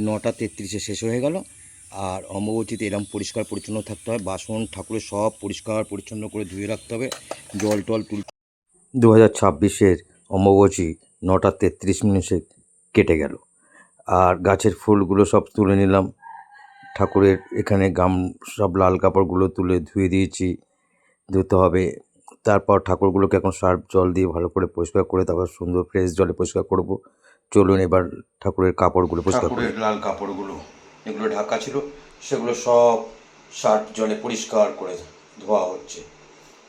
9:33-এ শেষ হয়ে গেল। আর অম্বুবাচীতে এরকম পরিষ্কার পরিচ্ছন্ন থাকতে হয়, বাসন ঠাকুরের সব পরিষ্কার পরিচ্ছন্ন করে ধুয়ে রাখতে হবে, জল টল 2026-এর অম্বুবাচী 9:33 কেটে গেল। আর গাছের ফুলগুলো সব তুলে নিলাম, ঠাকুরের এখানে সব লাল কাপড়গুলো তুলে ধুয়ে দিয়েছি, ধুতে হবে। তারপর ঠাকুরগুলোকে এখন সার্ফ জল দিয়ে ভালো করে পরিষ্কার করে তারপর সুন্দর ফ্রেশ জলে পরিষ্কার করব। চলুন এবার ঠাকুরের কাপড়গুলো পরিষ্কার করি। ঠাকুরের লাল কাপড়গুলো যেগুলো ঢাকা ছিল সেগুলো সব সার্ফ জলে পরিষ্কার করে ধোয়া হচ্ছে।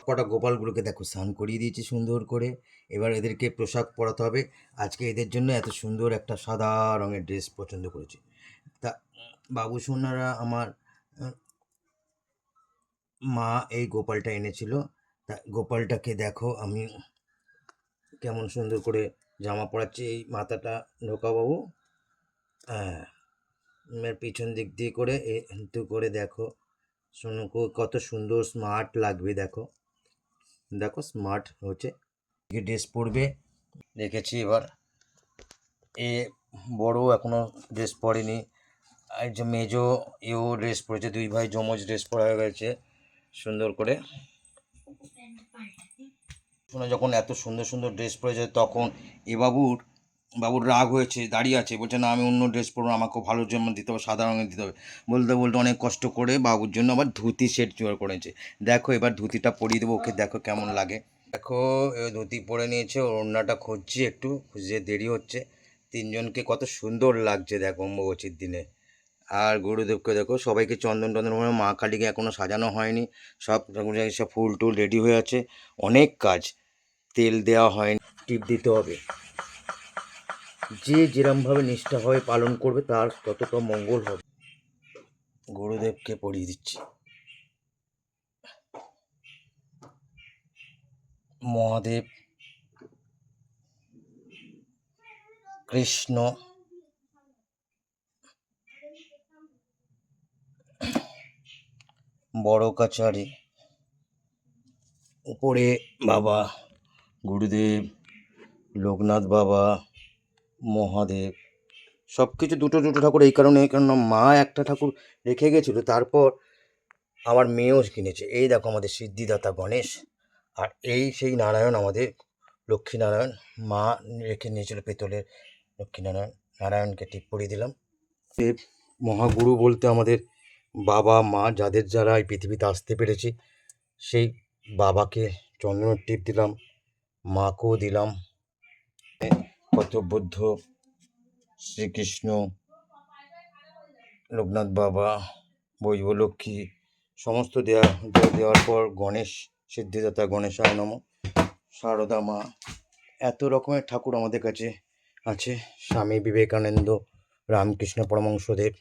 কটা গোপালগুলোকে দেখো স্নান করিয়ে দিয়েছি সুন্দর করে। এবার এদেরকে পোশাক পরাতে হবে। আজকে এদের জন্য এত সুন্দর একটা সাদা রঙের ড্রেস পছন্দ করেছি। তা বাবু সোনারা আমার মা এই গোপালটা এনেছিল। তা গোপালটাকে দেখো আমি কেমন সুন্দর করে জামা পরাচ্ছি। এই মাথাটা ঢোকা বাবু, হ্যাঁ, পিছন দিক দিয়ে করে একটু করে দেখো, শোনো কত সুন্দর স্মার্ট লাগবে। দেখো দেখো স্মার্ট হচ্ছে, ড্রেস পরবে দেখেছি। এবার এ বড় এখনো ড্রেস পরেনি, আর যে মেজো এও ড্রেস পরেছে, দুই ভাই যমজ ড্রেস পরা হয়ে গেছে সুন্দর করে। শোনো যখন এত সুন্দর সুন্দর ড্রেস পরেছে তখন এ বাবুর রাগ হয়েছে, দাঁড়িয়ে আছে, বলছে না আমি অন্য ড্রেস পরবো, আমাকে ভালো জন্য দিতে হবে, সাদা রঙের দিতে হবে। বলতে বলতে অনেক কষ্ট করে বাবুর জন্য আবার ধুতি সেট জোগাড় করেছে। দেখো এবার ধুতিটা পরিয়ে দেবো ওকে, দেখো কেমন লাগে। দেখো ধুতি পরে নিয়েছে, ওড়নাটা খুঁজছি, একটু খুঁজে দেরি হচ্ছে। তিনজনকে কত সুন্দর লাগছে দেখো অম্বুবাচীর দিনে। আর গুরুদেবকে দেখো, সবাইকে চন্দন টন্দন করে, মা কালীকে এখনও সাজানো হয়নি, সব সব ফুল টুল রেডি হয়ে আছে, অনেক কাজ। তেল দেওয়া হয়নি, টিপ দিতে হবে। যে যেরমভাবে নিষ্ঠাভাবে পালন করবে তার ততটা মঙ্গল হবে। গুরুদেবকে পড়িয়ে দিচ্ছি। মহাদেব, কৃষ্ণ, বড় কাছারি, উপরে বাবা গুরুদেব, লোকনাথ বাবা, মহাদেব, সব কিছু দুটো দুটো ঠাকুর। এই কারণে মা একটা ঠাকুর রেখে গেছিলো, তারপর আমার মেয়েও কিনেছে। এই দেখো আমাদের সিদ্ধিদাতা গণেশ, আর এই সেই নারায়ণ, আমাদের লক্ষ্মীনারায়ণ। মা রেখে নিয়েছিল পেতলের লক্ষ্মীনারায়ণ, নারায়ণকে টিপ পরিয়ে দিলাম। দেব মহাগুরু বলতে আমাদের বাবা মা, যারা এই পৃথিবীতে আসতে পেরেছি, সেই বাবাকে চন্দনের টিপ দিলাম, মাকেও দিলাম। কত বুদ্ধ, শ্রীকৃষ্ণ, লোকনাথ বাবা, বৈভলক্ষ্মী, সমস্ত দেওয়ার পর গণেশ, সিদ্ধিদাতা গণেশায় নমঃ, সারদা মা, এত রকমের ঠাকুর আমাদের কাছে আছে। স্বামী বিবেকানন্দ, রামকৃষ্ণ পরমহংসদেব,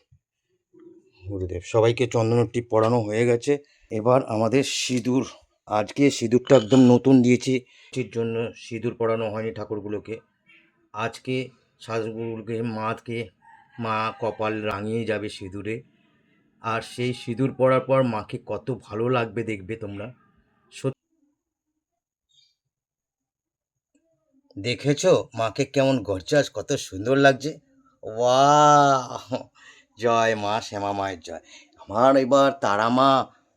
গুরুদেব, সবাইকে চন্দনের টিপ পরানো হয়ে গেছে। এবার আমাদের সিঁদুর, আজকে সিঁদুরটা একদম নতুন দিয়েছি, এর জন্য সিঁদুর পরানো হয়নি ঠাকুরগুলোকে। আজকে সাজগুলোকে মা কপাল রাঙিয়ে যাবে সিঁদুরে। আর সেই সিঁদুর পরার পর মাকে কত ভালো লাগবে দেখবে তোমরা। দেখেছো মাকে কেমন গর্জাস, কত সুন্দর লাগছে। ওয়াও, জয় মা শ্যামা মায়ের জয়। আমার এবার তারা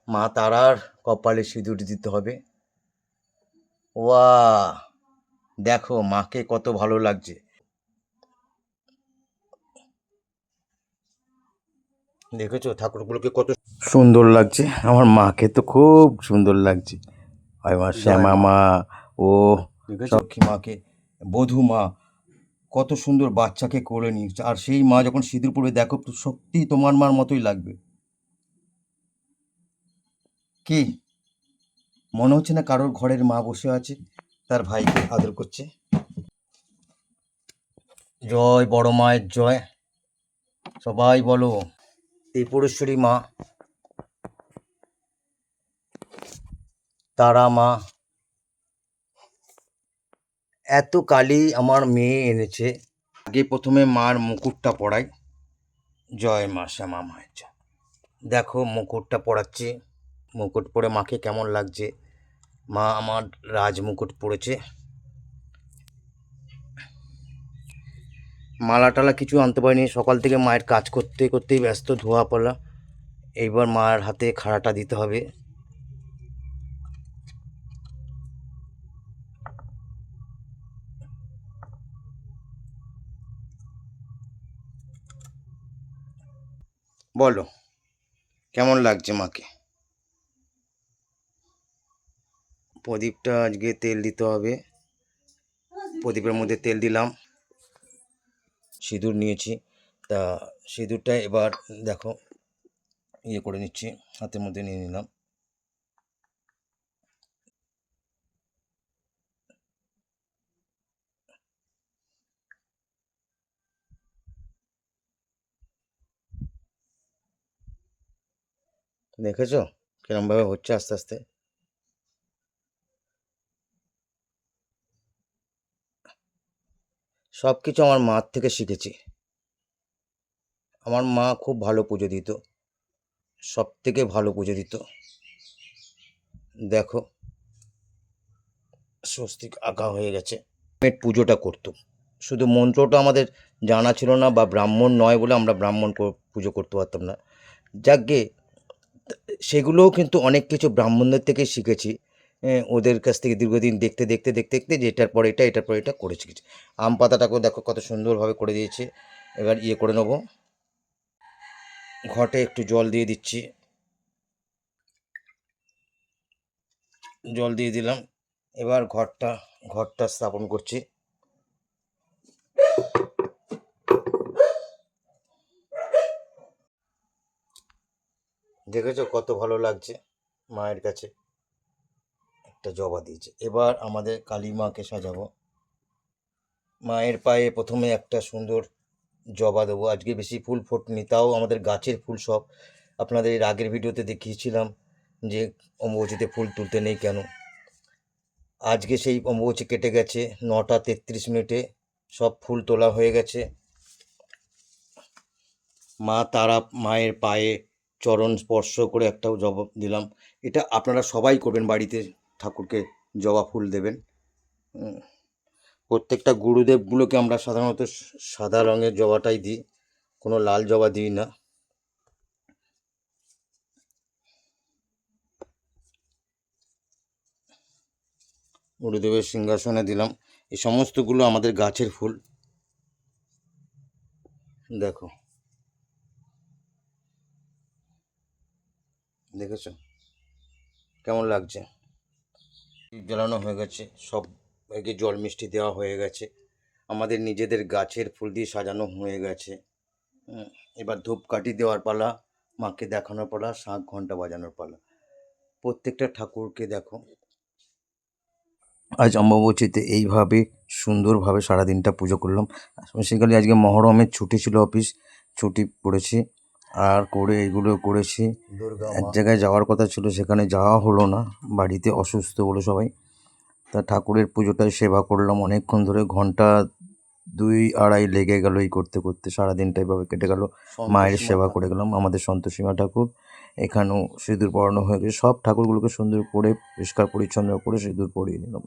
মা তারার কপালে সিঁদুর দিতে হবে। ওয়া, দেখো মাকে কত ভালো লাগছে। দেখেছো ঠাকুরগুলোকে কত সুন্দর লাগছে, আমার মাকে তো খুব সুন্দর লাগছে। আমার শ্যামা মা, ও লক্ষ্মী মাকে, বধূ মা কত সুন্দর বাচ্চাকে কোলে নিয়েছে। আর সেই মা যখন সিঁদুর পড়বে দেখো তো সত্যি তোমার মার মতোই লাগবে। কি মনে হচ্ছে না কারোর ঘরের মা বসে আছে, তার ভাইকে আদর করছে। জয় বড় মায়ের জয়, সবাই বলো। ত্রিপুরেশ্বরী মা, তারা মা, এত কালি আমার মেয়ে এনেছে। আগে প্রথমে মার মুকুটটা পরাই। জয় মা শ্যামা মায়ের জয়। দেখো মুকুটটা পরাচ্ছি, মুকুট পরে মাকে কেমন লাগছে। মা আমার রাজ মুকুট পরেছে। মালা টালা কিছু আনতে পারিনি, সকাল থেকে মায়ের কাজ করতে করতেই ব্যস্ত, ধোয়া পড়া। এইবার মায়ের হাতে খাড়াটা দিতে হবে। বলো কেমন লাগছে মাকে? প্রদীপটা আজকে তেল দিতে হবে, প্রদীপের মধ্যে তেল দিলাম, সিঁদুর নিয়েছি। তা সিঁদুরটা এবার দেখো ইয়ে করে নিচ্ছি, হাতের মধ্যে নিয়ে নিলাম। দেখেছো কিরমভাবে হচ্ছে আস্তে আস্তে। সব কিছু আমার মার থেকে শিখেছি। আমার মা খুব ভালো পুজো দিত, সব থেকে ভালো পুজো দিত। দেখো স্বস্তিক আঁকা হয়ে গেছে। পেট পুজোটা করতো, শুধু মন্ত্রটা আমাদের জানা ছিল না, বা ব্রাহ্মণ নয় বলে আমরা ব্রাহ্মণ পুজো করতে পারতাম না। যাকগে সেগুলোও কিন্তু অনেক কিছু ব্রাহ্মণদের থেকে শিখেছি। ওদের কাছ থেকে দীর্ঘদিন দেখতে দেখতে দেখতে দেখতে যে এটার পর এটা, এটার পর এটা করে শিখেছি। আম পাতাটাকেও দেখো কত সুন্দরভাবে করে দিয়েছে। এবার ইয়ে করে নেবো, ঘটে একটু জল দিয়ে দিচ্ছি, জল দিয়ে দিলাম। এবার ঘরটা স্থাপন করছি। দেখেছো কত ভালো লাগছে, মায়ের কাছে একটা জবা দিয়েছে। এবার আমাদের কালী মাকে সাজাবো। মায়ের পায়ে প্রথমে একটা সুন্দর জবা দেবো। আজকে বেশি ফুল ফোটেনি, তাও আমাদের গাছের ফুল সব। আপনাদের এর আগের ভিডিওতে দেখিয়েছিলাম যে অম্বুবাচীতে ফুল তুলতে নেই কেন। আজকে সেই অম্বুবাচী কেটে গেছে, 9টা 33 মিনিটে সব ফুল তোলা হয়ে গেছে। মা তারা মায়ের পায়ে চরণ স্পর্শ করে একটা জবা দিলাম। এটা আপনারা সবাই করবেন, বাড়িতে ঠাকুরকে জবা ফুল দেবেন। প্রত্যেকটা গুরুদেবগুলোকে আমরা সাধারণত সাদা রঙের জবাটাই দিই, কোনো লাল জবা দিই না। গুরুদেবের সিংহাসনে দিলাম। এই সমস্তগুলো আমাদের গাছের ফুল। দেখো দেখেছো কেমন লাগছে? জ্বালানো হয়ে গেছে, সবাইকে জল মিষ্টি দেওয়া হয়ে গেছে, আমাদের নিজেদের গাছের ফুল দিয়ে সাজানো হয়ে গেছে। এবার ধূপকাঠি দেওয়ার পালা, মাকে দেখানোর পালা, শাঁখ ঘন্টা বাজানোর পালা। প্রত্যেকটা ঠাকুরকে দেখো আজ অমাবস্যাতে এইভাবে সুন্দরভাবে সারাদিনটা পুজো করলাম। বেসিক্যালি আজকে মহরমের ছুটি ছিল, অফিস ছুটি পড়েছি আর করে এগুলো করেছি। এক জায়গায় যাওয়ার কথা ছিল, সেখানে যাওয়া হলো না, বাড়িতে অসুস্থ বলে সবাই। তা ঠাকুরের পুজোটায় সেবা করলাম অনেকক্ষণ ধরে, ঘন্টা 2-2.5 লেগে গেল এই করতে করতে। সারাদিনটা এইভাবে কেটে গেল, মায়ের সেবা করে গেলাম। আমাদের সন্তোষীমা ঠাকুর, এখানেও সিঁদুর পরানো হয়ে গেছে। সব ঠাকুরগুলোকে সুন্দর করে পরিষ্কার পরিচ্ছন্ন করে সিঁদুর পরিয়ে নিলাম।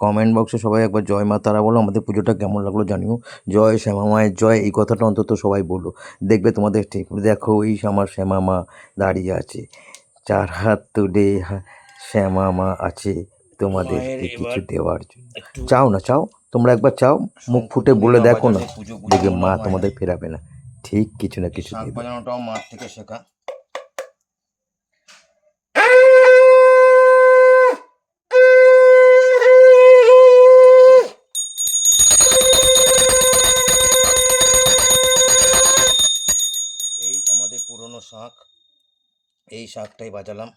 কমেন্ট বক্সে সবাই একবার জয় মা তারা বলো, আমাদের পুজোটা কেমন লাগলো জানিও। জয় শ্যামা মায়ের জয়, এই কথাটা অন্তত সবাই বলো, দেখবে তোমাদের ঠিক। দেখো ওই আমার শ্যামা মা দাঁড়িয়ে আছে, 4 হাত তুলে শ্যামা মা আছে তোমাদেরকে কিছু দেওয়ার জন্য। চাও না, চাও তোমরা একবার চাও, মুখ ফুটে বলে দেখো না, দেখবে মা তোমাদের ফেরাবে না, ঠিক কিছু না কিছু দেবে। বাজানোটাও মার থেকে শেখা। এই আমাদের পুরনো শাঁখ, এই শাঁখটাই বাজালাম।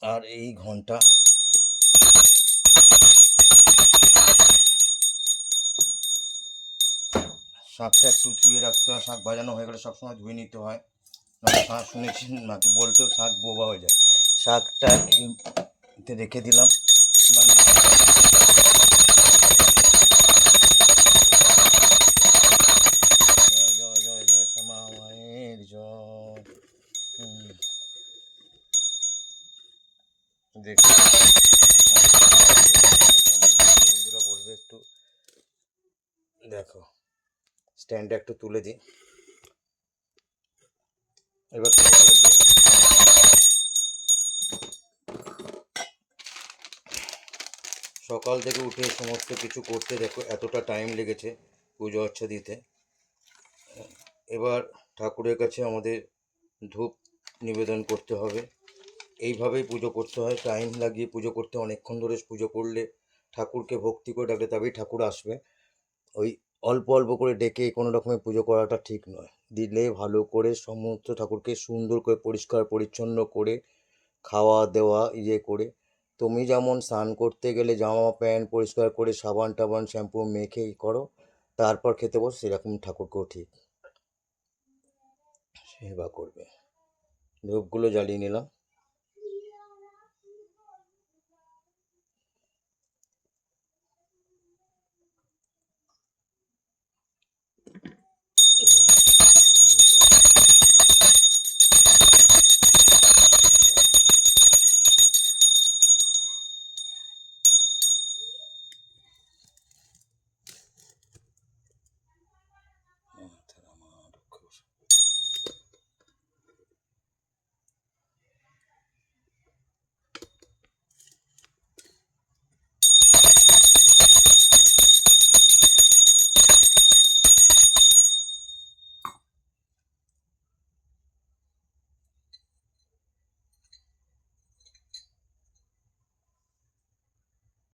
আর এই ঘন্টা, শাঁখটা একটু ধুয়ে রাখতে হয়, শাঁখ বাজানো হয়ে গেলে সবসময় ধুয়ে নিতে হয়, নাহলে শাঁখ শুনেছি নাকি বলতেও শাঁখ বোবা হয়ে যায়। শাঁখটা এতে রেখে দিলাম। জয় জয় জয় জয় শ্যামা মায়ের জয়। দেখো কেমন লাগছে বন্ধুরা বলবে একটু। দেখো স্ট্যান্ডটা একটু তুলে দিই। এবার কেমন লাগবে? সকাল থেকে উঠে সমস্ত কিছু করতে দেখো এতটা টাইম লেগেছে পুজো অর্চা দিতে। এবার ঠাকুরের কাছে আমাদের ধূপ নিবেদন করতে হবে। এইভাবেই পুজো করতে হয়, টাইম লাগিয়ে পুজো করতে, অনেকক্ষণ ধরে পুজো করলে ঠাকুরকে ভক্তি করে ডাকলে তবেই ঠাকুর আসবে। ওই অল্প অল্প করে ডেকে কোনো রকমের পুজো করাটা ঠিক নয়। দিলে ভালো করে সমস্ত ঠাকুরকে সুন্দর করে পরিষ্কার পরিচ্ছন্ন করে খাওয়া দেওয়া করে, তুমি যেমন স্নান করতে গেলে জামা প্যান্ট পরিষ্কার করে সাবান টাবান শ্যাম্পু মেখে করো, তারপর খেতে বসো, সেরকম ঠাকুরকেও ঠিক সেবা করবে। ধূপগুলো জ্বালিয়ে নিলাম।